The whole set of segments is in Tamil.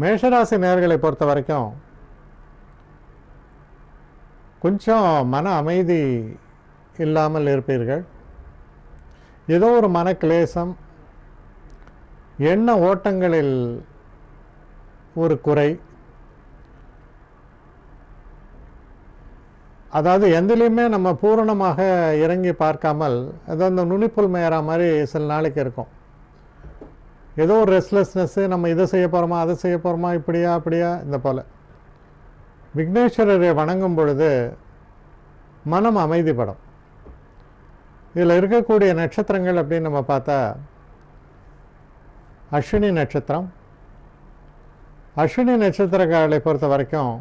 மேஷராசி நேயர்களை பொறுத்த வரைக்கும் கொஞ்சம் மன அமைதி இல்லாமல் இருப்பீர்கள். ஏதோ ஒரு மன கிளேசம், எண்ண ஓட்டங்களில் ஒரு குறை, அதாவது எந்திலையுமே நம்ம பூரணமாக இறங்கி பார்க்காமல் அது அந்த நுனிப்புல் மேயற மாதிரி சில நாளைக்கு இருக்கும். ஏதோ ஒரு ரெஸ்ட்லெஸ்னஸ்ஸு, நம்ம இதை செய்ய போகிறோமா அதை செய்ய போகிறோமா, இப்படியா அப்படியா, இந்த போல். விக்னேஸ்வரரை வணங்கும் பொழுது மனம் அமைதிப்படும். இதில் இருக்கக்கூடிய நட்சத்திரங்கள் அப்படின்னு நம்ம பார்த்தா அஸ்வினி நட்சத்திரம். அஸ்வினி நட்சத்திரக்காரர்களை பொறுத்த வரைக்கும்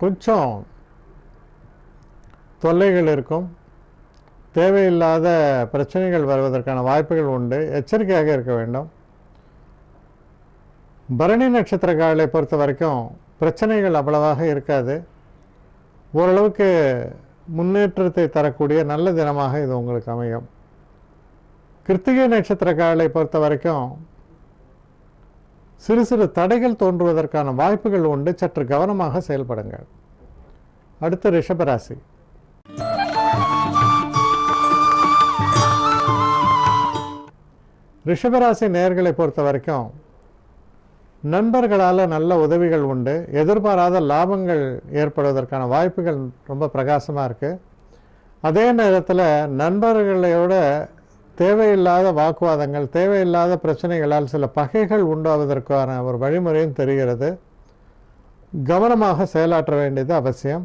கொஞ்சம் தொல்லைகள் இருக்கும், தேவையில்லாத பிரச்சனைகள் வருவதற்கான வாய்ப்புகள் உண்டு, எச்சரிக்கையாக இருக்க வேண்டும். பரணி நட்சத்திரக்காரர்களை பொறுத்த வரைக்கும் பிரச்சனைகள் அவ்வளவாக இருக்காது, ஓரளவுக்கு முன்னேற்றத்தை தரக்கூடிய நல்ல தினமாக இது உங்களுக்கு அமையும். கிருத்திகை நட்சத்திரக்காரர்களை பொறுத்த வரைக்கும் சிறு சிறு தடைகள் தோன்றுவதற்கான வாய்ப்புகள் உண்டு, சற்று கவனமாக செயல்படுங்கள். அடுத்து ரிஷபராசி. ரிஷபராசி நேயர்களை பொறுத்த வரைக்கும் நண்பர்களால் நல்ல உதவிகள் உண்டு, எதிர்பாராத லாபங்கள் ஏற்படுவதற்கான வாய்ப்புகள் ரொம்ப பிரகாசமாக இருக்குது. அதே நேரத்தில் நண்பர்களோட தேவையில்லாத வாக்குவாதங்கள், தேவையில்லாத பிரச்சனைகளால் சில பகைகள் உண்டாவதற்கான ஒரு வழிமுறையும் தெரிகிறது. கவனமாக செயலாற்ற வேண்டியது அவசியம்.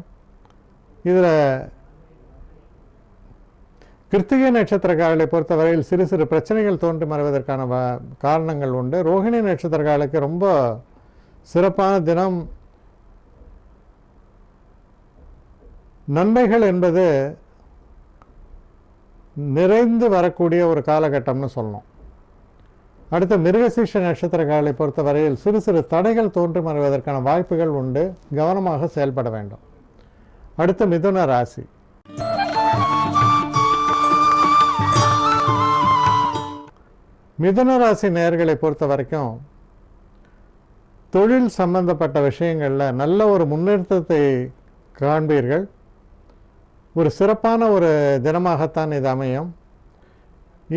இதில் கிருத்திகை நட்சத்திரக்காரர்களை பொறுத்தவரையில் சிறு சிறு பிரச்சனைகள் தோன்றி மறைவதற்கான காரணங்கள் உண்டு. ரோஹிணி நட்சத்திரக்காரர்களுக்கு ரொம்ப சிறப்பான தினம். நன்மைகள் என்பது நிறைந்து வரக்கூடிய ஒரு காலகட்டம்னு சொல்லணும். அடுத்த மிருகசீஷ நட்சத்திரக்காரர்களை பொறுத்தவரையில் சிறு சிறு தடைகள் தோன்றி மறைவதற்கான வாய்ப்புகள் உண்டு, கவனமாக செயல்பட வேண்டும். அடுத்த மிதுன ராசி. மிதுன ராசி நேயர்களை பொறுத்த வரைக்கும் தொழில் சம்பந்தப்பட்ட விஷயங்களில் நல்ல ஒரு முன்னேற்றத்தை காண்பீர்கள். ஒரு சிறப்பான ஒரு தினமாகத்தான் இது அமையும்.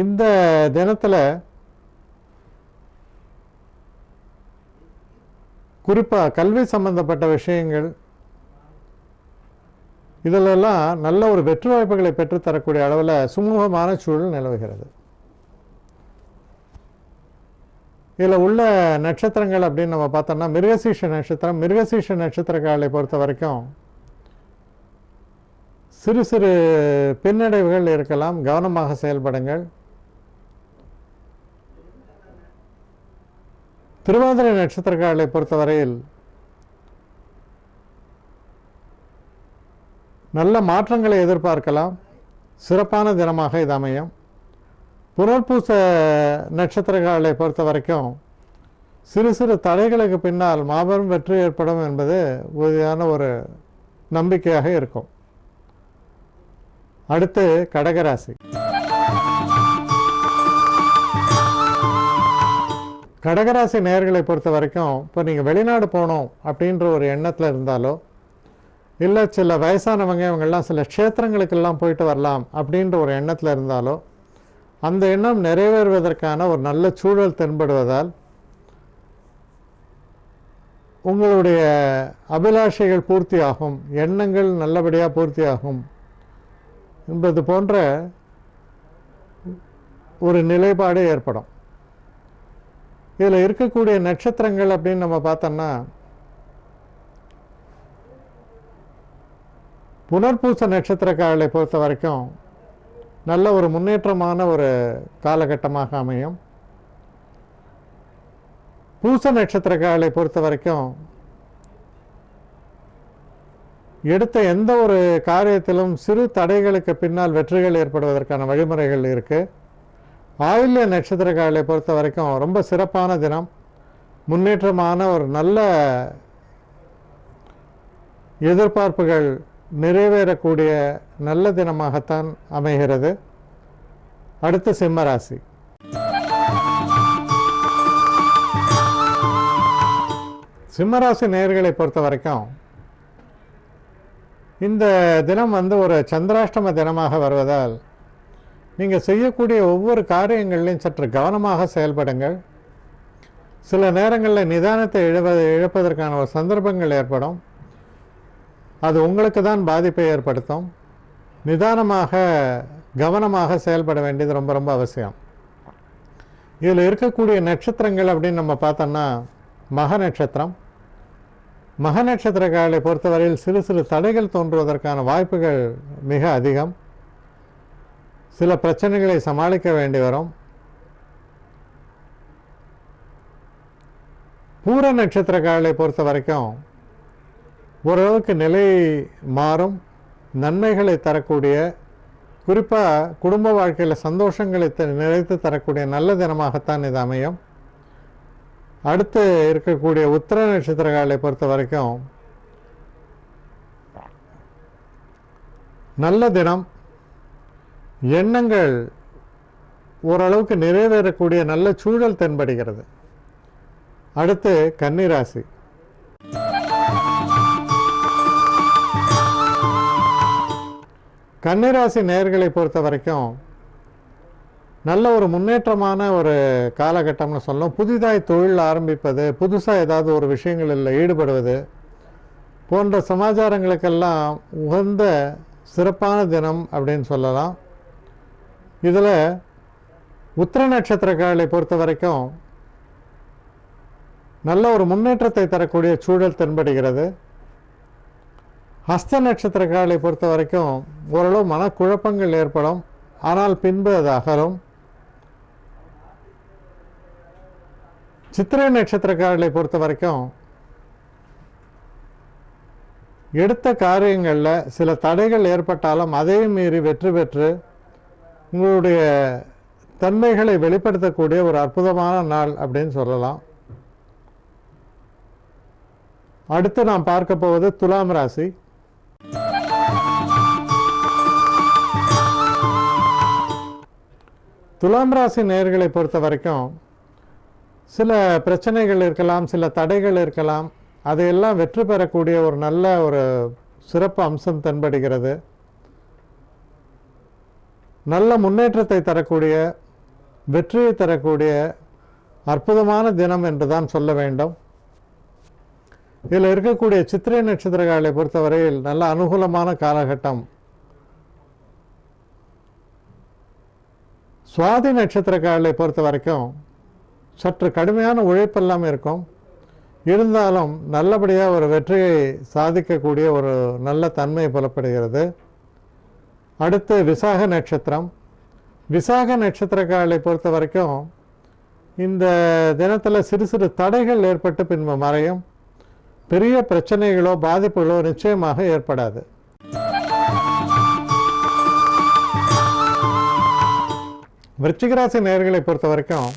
இந்த தினத்தில் குறிப்பாக கல்வி சம்பந்தப்பட்ட விஷயங்கள் இதிலெல்லாம் நல்ல ஒரு வெற்றி வாய்ப்புகளை பெற்றுத்தரக்கூடிய அளவில் சுமூகமான சூழல் நிலவுகிறது. இதில் உள்ள நட்சத்திரங்கள் அப்படின்னு நம்ம பார்த்தோம்னா மிருகசீஷ நட்சத்திரம். மிருகசீஷ நட்சத்திரக்காரர்களை பொறுத்த வரைக்கும் சிறு சிறு பின்னடைவுகள் இருக்கலாம், கவனமாக செயல்படுங்கள். திருவாதிரை நட்சத்திரக்காரர்களை பொறுத்தவரையில் நல்ல மாற்றங்களை எதிர்பார்க்கலாம், சிறப்பான தினமாக இது அமையும். புனர்பூச நட்சத்திரக்காரர்களை பொறுத்த வரைக்கும் சிறு சிறு தடைகளுக்கு பின்னால் மாபெரும் வெற்றி ஏற்படும் என்பது உறுதியான ஒரு நம்பிக்கையாக இருக்கும். அடுத்து கடகராசி. கடகராசி நேயர்களை பொறுத்த வரைக்கும் இப்போ நீங்கள் வெளிநாடு போகணும் அப்படின்ற ஒரு எண்ணத்தில் இருந்தாலோ, இல்லை சில வயசானவங்க இவங்கெல்லாம் சில க்ஷேத்திரங்களுக்கெல்லாம் போயிட்டு வரலாம் அப்படின்ற ஒரு எண்ணத்தில் இருந்தாலோ, அந்த எண்ணம் நிறைவேறுவதற்கான ஒரு நல்ல சூழல் தென்படுவதால் உங்களுடைய அபிலாஷைகள் பூர்த்தியாகும், எண்ணங்கள் நல்லபடியாக பூர்த்தியாகும் என்பது போன்ற ஒரு நிலைப்பாடு ஏற்படும். இதில் இருக்கக்கூடிய நட்சத்திரங்கள் அப்படின்னு நம்ம பார்த்தோம்னா புனர்பூச நட்சத்திரக்காரர்களை பொறுத்த வரைக்கும் நல்ல ஒரு முன்னேற்றமான ஒரு காலகட்டமாக அமையும். பூச நட்சத்திரக்காரர்களை பொறுத்த வரைக்கும் எடுத்த எந்த ஒரு காரியத்திலும் சிறு தடைகளுக்கு பின்னால் வெற்றிகள் ஏற்படுவதற்கான வழிமுறைகள் இருக்குது. ஆயில்ய நட்சத்திரக்காரர்களை பொறுத்த வரைக்கும் ரொம்ப சிறப்பான தினம், முன்னேற்றமான ஒரு நல்ல எதிர்பார்ப்புகள் நிறைவேறக்கூடிய நல்ல தினமாகத்தான் அமைகிறது. அடுத்து சிம்மராசி. சிம்மராசி நேயர்களை பொறுத்த வரைக்கும் இந்த தினம் ஒரு சந்திராஷ்டம தினமாக வருவதால் நீங்கள் செய்யக்கூடிய ஒவ்வொரு காரியங்கள்லையும் சற்று கவனமாக செயல்படுங்கள். சில நேரங்களில் நிதானத்தை இழப்பதற்கான ஒரு சந்தர்ப்பங்கள் ஏற்படும். அது உங்களுக்கு தான் பாதிப்பை ஏற்படுத்தும். நிதானமாக கவனமாக செயல்பட வேண்டியது ரொம்ப ரொம்ப அவசியம். இதில் இருக்கக்கூடிய நட்சத்திரங்கள் அப்படின்னு நம்ம பார்த்தோம்னா மக நட்சத்திரம். மக நட்சத்திரக்காரர்களை பொறுத்தவரையில் சிறு சிறு தடைகள் தோன்றுவதற்கான வாய்ப்புகள் மிக அதிகம். சில பிரச்சனைகளை சமாளிக்க வேண்டி வரும். பூர நட்சத்திரக்காரர்களை பொறுத்த வரைக்கும் ஓரளவுக்கு நிலை மாறும். நன்மைகளை தரக்கூடிய, குறிப்பாக குடும்ப வாழ்க்கையில் சந்தோஷங்களை நிறைத்து தரக்கூடிய நல்ல தினமாகத்தான் இது அமையும். அடுத்து இருக்கக்கூடிய உத்திர நட்சத்திரக்காரர்களை பொறுத்த வரைக்கும் நல்ல தினம். எண்ணங்கள் ஓரளவுக்கு நிறைவேறக்கூடிய நல்ல சூழல் தென்படுகிறது. அடுத்து கன்னிராசி. கன்னிராசி நேயர்களை பொறுத்த வரைக்கும் நல்ல ஒரு முன்னேற்றமான ஒரு காலகட்டம்னு சொல்லலாம். புதிதாய் தொழில் ஆரம்பிப்பது, புதுசாக ஏதாவது ஒரு விஷயங்களில் ஈடுபடுவது போன்ற சமாச்சாரங்களுக்கெல்லாம் உகந்த சிறப்பான தினம் அப்படின்னு சொல்லலாம். இதில் உத்திர நட்சத்திரக்காரர்களை பொறுத்த வரைக்கும் நல்ல ஒரு முன்னேற்றத்தை தரக்கூடிய சூழல் தென்படுகிறது. ஹஸ்த நட்சத்திரக்காரர்களை பொறுத்த வரைக்கும் ஓரளவு மனக்குழப்பங்கள் ஏற்படும். ஆனால் பின்பு அது அகலும். சித்திரை நட்சத்திரக்காரர்களை பொறுத்த வரைக்கும் எடுத்த காரியங்களில் சில தடைகள் ஏற்பட்டாலும் அதையும் மீறி வெற்றி பெற்று உங்களுடைய தன்மைகளை வெளிப்படுத்தக்கூடிய ஒரு அற்புதமான நாள் அப்படின்னு சொல்லலாம். அடுத்து நாம் பார்க்க போவது துலாம் ராசி. துலாம் ராசி நேயர்களை பொறுத்த வரைக்கும் சில பிரச்சனைகள் இருக்கலாம், சில தடைகள் இருக்கலாம். அதையெல்லாம் வெற்றி பெறக்கூடிய ஒரு நல்ல ஒரு சிறப்பு அம்சம் தென்படுகிறது. நல்ல முன்னேற்றத்தை தரக்கூடிய, வெற்றியை தரக்கூடிய அற்புதமான தினம் என்று தான் சொல்ல வேண்டும். இதில் இருக்கக்கூடிய சித்திரை நட்சத்திரக்காரர்களை பொறுத்தவரையில் நல்ல அனுகூலமான காலகட்டம். சுவாதி நட்சத்திரக்காரர்களை பொறுத்த வரைக்கும் சற்று கடுமையான உழைப்பெல்லாம் இருக்கும். இருந்தாலும் நல்லபடியாக ஒரு வெற்றியை சாதிக்கக்கூடிய ஒரு நல்ல தன்மை புலப்படுகிறது. அடுத்து விசாக நட்சத்திரம். விசாக நட்சத்திரக்காரர்களை பொறுத்த வரைக்கும் இந்த தினத்தில் சிறு சிறு தடைகள் ஏற்பட்டு பின்பு மறையும். பெரிய பிரச்சனைகளோ பாதிப்புகளோ நிச்சயமாக ஏற்படாது. விருச்சிகராசி நேயர்களை பொறுத்த வரைக்கும்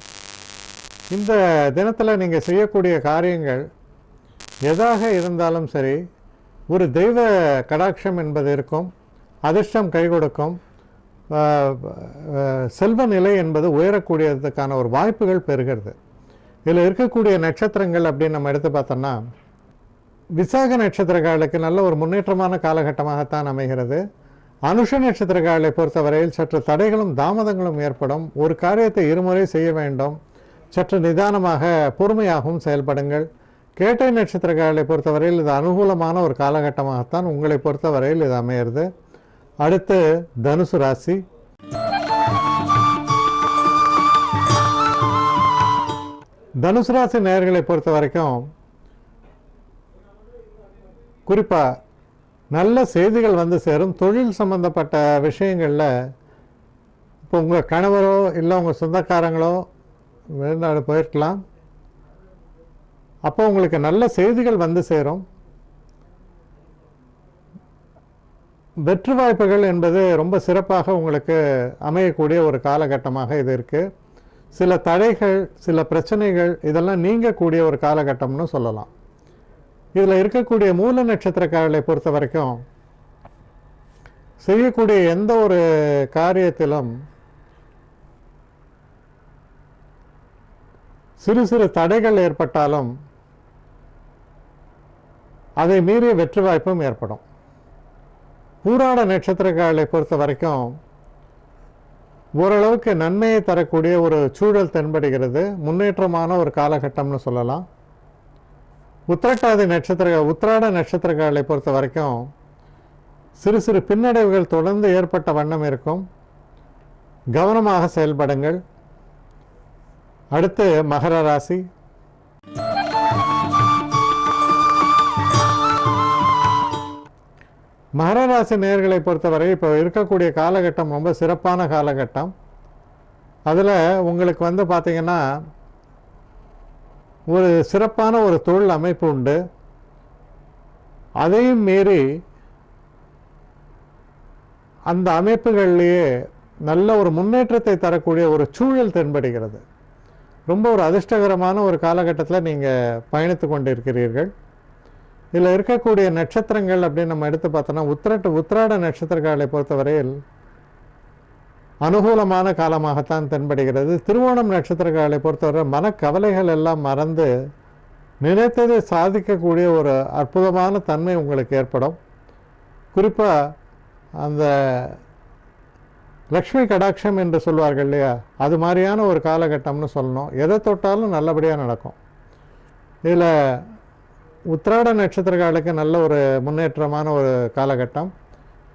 இந்த தினத்தில் நீங்கள் செய்யக்கூடிய காரியங்கள் எதாக இருந்தாலும் சரி, ஒரு தெய்வ கடாட்சம் என்பது இருக்கும். அதிர்ஷ்டம் கை கொடுக்கும். செல்வ நிலை என்பது உயரக்கூடியதுக்கான ஒரு வாய்ப்புகள் பெறுகிறது. இதில் இருக்கக்கூடிய நட்சத்திரங்கள் அப்படின்னு நம்ம எடுத்து பார்த்தோம்னா விசாக நட்சத்திரக்காரர்களுக்கு நல்ல ஒரு முன்னேற்றமான காலகட்டமாகத்தான் அமைகிறது. அனுஷ நட்சத்திரக்காரர்களை பொறுத்தவரையில் சற்று தடைகளும் தாமதங்களும் ஏற்படும். ஒரு காரியத்தை இருமுறை செய்ய வேண்டும். சற்று நிதானமாக பொறுமையாகவும் செயல்படுங்கள். கேட்டை நட்சத்திரக்காரர்களை பொறுத்தவரையில் இது அனுகூலமான ஒரு காலகட்டமாகத்தான் உங்களை பொறுத்தவரையில் இது அமையிறது. அடுத்து தனுசு ராசி. தனுசு ராசி நேயர்களை பொறுத்த வரைக்கும் குறிப்பாக நல்ல செய்திகள் வந்து சேரும். தொழில் சம்பந்தப்பட்ட விஷயங்களில் இப்போ உங்கள் கணவரோ இல்லை உங்கள் சொந்தக்காரங்களோ வெளிநாடு போயிருக்கலாம். அப்போ உங்களுக்கு நல்ல செய்திகள் வந்து சேரும். வெற்றி வாய்ப்புகள் என்பது ரொம்ப சிறப்பாக உங்களுக்கு அமையக்கூடிய ஒரு காலகட்டமாக இது இருக்குது. சில தடைகள், சில பிரச்சனைகள் இதெல்லாம் நீங்கக்கூடிய ஒரு காலகட்டம்னு சொல்லலாம். இதில் இருக்கக்கூடிய மூல நட்சத்திரக்காரர்களை பொறுத்த வரைக்கும் செய்யக்கூடிய எந்த ஒரு காரியத்திலும் சிறு சிறு தடைகள் ஏற்பட்டாலும் அதை மீறிய வெற்றி வாய்ப்பும் ஏற்படும். பூராட நட்சத்திரக்காரர்களை பொறுத்த வரைக்கும் ஓரளவுக்கு நன்மையை தரக்கூடிய ஒரு சூழல் தென்படுகிறது. முன்னேற்றமான ஒரு காலகட்டம்னு சொல்லலாம். உத்திராட நட்சத்திரக்காரர்களை பொறுத்த வரைக்கும் சிறு சிறு பின்னடைவுகள் தொடர்ந்து ஏற்பட்ட வண்ணம் இருக்கும். கவனமாக செயல்படுங்கள். அடுத்து மகர ராசி. மகர ராசி நேயர்களை பொறுத்தவரை இப்போ இருக்கக்கூடிய காலகட்டம் ரொம்ப சிறப்பான காலகட்டம். அதில் உங்களுக்கு பார்த்தீங்கன்னா ஒரு சிறப்பான ஒரு தொழில் அமைப்பு உண்டு. அதையும் மீறி அந்த அமைப்புகளிலேயே நல்ல ஒரு முன்னேற்றத்தை தரக்கூடிய ஒரு சூழல் தென்படுகிறது. ரொம்ப ஒரு அதிர்ஷ்டகரமான ஒரு காலகட்டத்தில் நீங்கள் பயணித்து கொண்டிருக்கிறீர்கள். இதில் இருக்கக்கூடிய நட்சத்திரங்கள் அப்படின்னு நம்ம எடுத்து பார்த்தோன்னா உத்திராட நட்சத்திரக்காரர்களை பொறுத்தவரையில் அனுகூலமான காலமாகத்தான் தென்படுகிறது. திருவோணம் நட்சத்திரக்காரர்களை பொறுத்தவரை மனக்கவலைகள் எல்லாம் மறந்து நினைத்ததை சாதிக்கக்கூடிய ஒரு அற்புதமான தன்மை உங்களுக்கு ஏற்படும். குறிப்பாக அந்த லக்ஷ்மி கடாட்சம் என்று சொல்வார்கள் இல்லையா, அது மாதிரியான ஒரு காலகட்டம்னு சொல்லணும். எதை தொட்டாலும் நல்லபடியாக நடக்கும். இதில் உத்திராட நட்சத்திரக்காரர்களுக்கு நல்ல ஒரு முன்னேற்றமான ஒரு காலகட்டம்.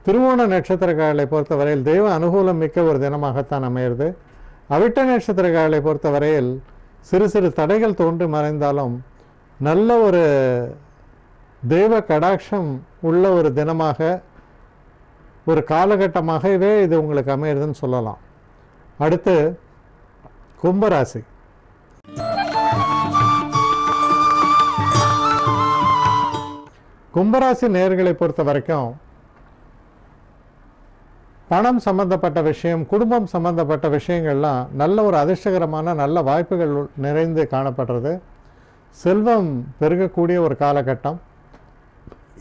திருவோண நட்சத்திரக்காரர்களை பொறுத்தவரையில் தெய்வ அனுகூலம் மிக்க ஒரு தினமாகத்தான் அமையிறது. அவிட்ட நட்சத்திரக்காரர்களை பொறுத்தவரையில் சிறு சிறு தடைகள் தோன்றி மறைந்தாலும் நல்ல ஒரு தெய்வ கடாட்சம் உள்ள ஒரு தினமாக ஒரு காலகட்டமாகவே இது உங்களுக்கு அமையிறதுன்னு சொல்லலாம். அடுத்து கும்பராசி. கும்பராசி நேயர்களை பொறுத்த வரைக்கும் பணம் சம்பந்தப்பட்ட விஷயம், குடும்பம் சம்பந்தப்பட்ட விஷயங்கள்லாம் நல்ல ஒரு அதிர்ஷ்டகரமான நல்ல வாய்ப்புகள் நிறைந்து காணப்படுறது. செல்வம் பெருகக்கூடிய ஒரு காலகட்டம்.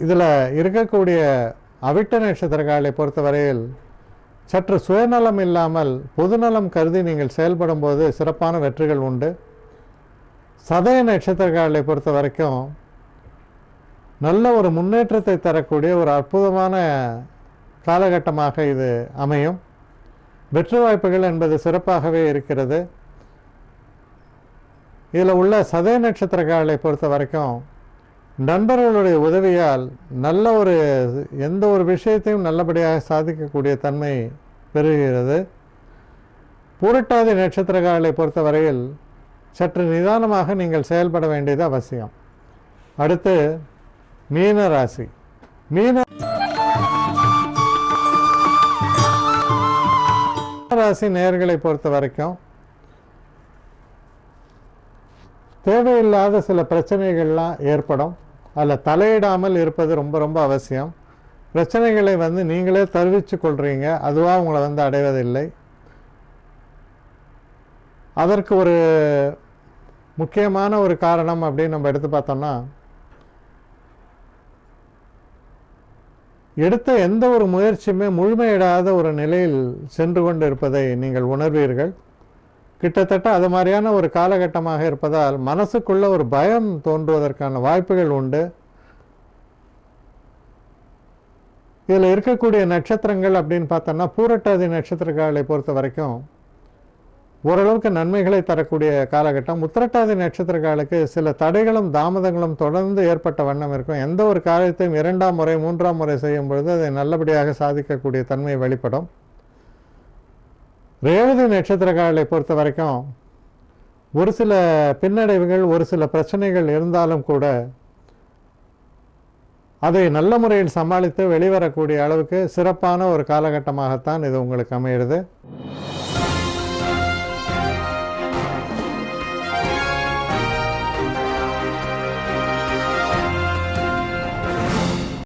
இதில் இருக்கக்கூடிய அவிட்ட நட்சத்திரக்காரர்களை பொறுத்தவரையில் சற்று சுயநலம் இல்லாமல் பொதுநலம் கருதி நீங்கள் செயல்படும் போது சிறப்பான வெற்றிகள் உண்டு. சதய நட்சத்திரக்காரர்களை பொறுத்த வரைக்கும் நல்ல ஒரு முன்னேற்றத்தை தரக்கூடிய ஒரு அற்புதமான காலகட்டமாக இது அமையும். வெற்றி வாய்ப்புகள் என்பது சிறப்பாகவே இருக்கிறது. இதில் உள்ள சதய நட்சத்திரக்காரர்களை பொறுத்த வரைக்கும் நண்பர்களுடைய உதவியால் நல்ல ஒரு எந்த ஒரு விஷயத்தையும் நல்லபடியாக சாதிக்கக்கூடிய தன்மை பெறுகிறது. பூரட்டாதி நட்சத்திரக்காரர்களை பொறுத்தவரையில் சற்று நிதானமாக நீங்கள் செயல்பட வேண்டியது அவசியம். அடுத்து மீன ராசி. மீன ராசி நேயர்களை பொறுத்த வரைக்கும் தேவையில்லாத சில பிரச்சனைகள்லாம் ஏற்படும். அதில் தலையிடாமல் இருப்பது ரொம்ப ரொம்ப அவசியம். பிரச்சனைகளை நீங்களே தருவிச்சு கொள்றீங்க, அதுவாக உங்களை அடைவதில்லை. அதற்கு ஒரு முக்கியமான ஒரு காரணம் அப்படின்னு நம்ம எடுத்து பார்த்தோம்னா, எடுத்த எந்த ஒரு முயற்சியுமே முழுமையிடாத ஒரு நிலையில் சென்று கொண்டு இருப்பதை நீங்கள் உணர்வீர்கள். கிட்டத்தட்ட அது மாதிரியான ஒரு காலகட்டமாக இருப்பதால் மனசுக்குள்ள ஒரு பயம் தோன்றுவதற்கான வாய்ப்புகள் உண்டு. இதில் இருக்கக்கூடிய நட்சத்திரங்கள் அப்படின்னு பார்த்தோன்னா பூரட்டாதி நட்சத்திரக்காரர்களை பொறுத்த வரைக்கும் ஓரளவுக்கு நன்மைகளை தரக்கூடிய காலகட்டம். உத்திரட்டாதி நட்சத்திரக்காரர்களுக்கு சில தடைகளும் தாமதங்களும் தொடர்ந்து ஏற்பட்ட வண்ணம் இருக்கும். எந்த ஒரு காரியத்தையும் 2ஆம் முறை 3ஆம் முறை செய்யும் பொழுது அதை நல்லபடியாக சாதிக்கக்கூடிய தன்மை வெளிப்படும். ரேவதி நட்சத்திரக்காரர்களை பொறுத்த வரைக்கும் ஒரு சில பின்னடைவுகள், ஒரு சில பிரச்சனைகள் இருந்தாலும் கூட அதை நல்ல முறையில் சமாளித்து வெளிவரக்கூடிய அளவுக்கு சிறப்பான ஒரு காலகட்டமாகத்தான் இது உங்களுக்கு அமைகிறது.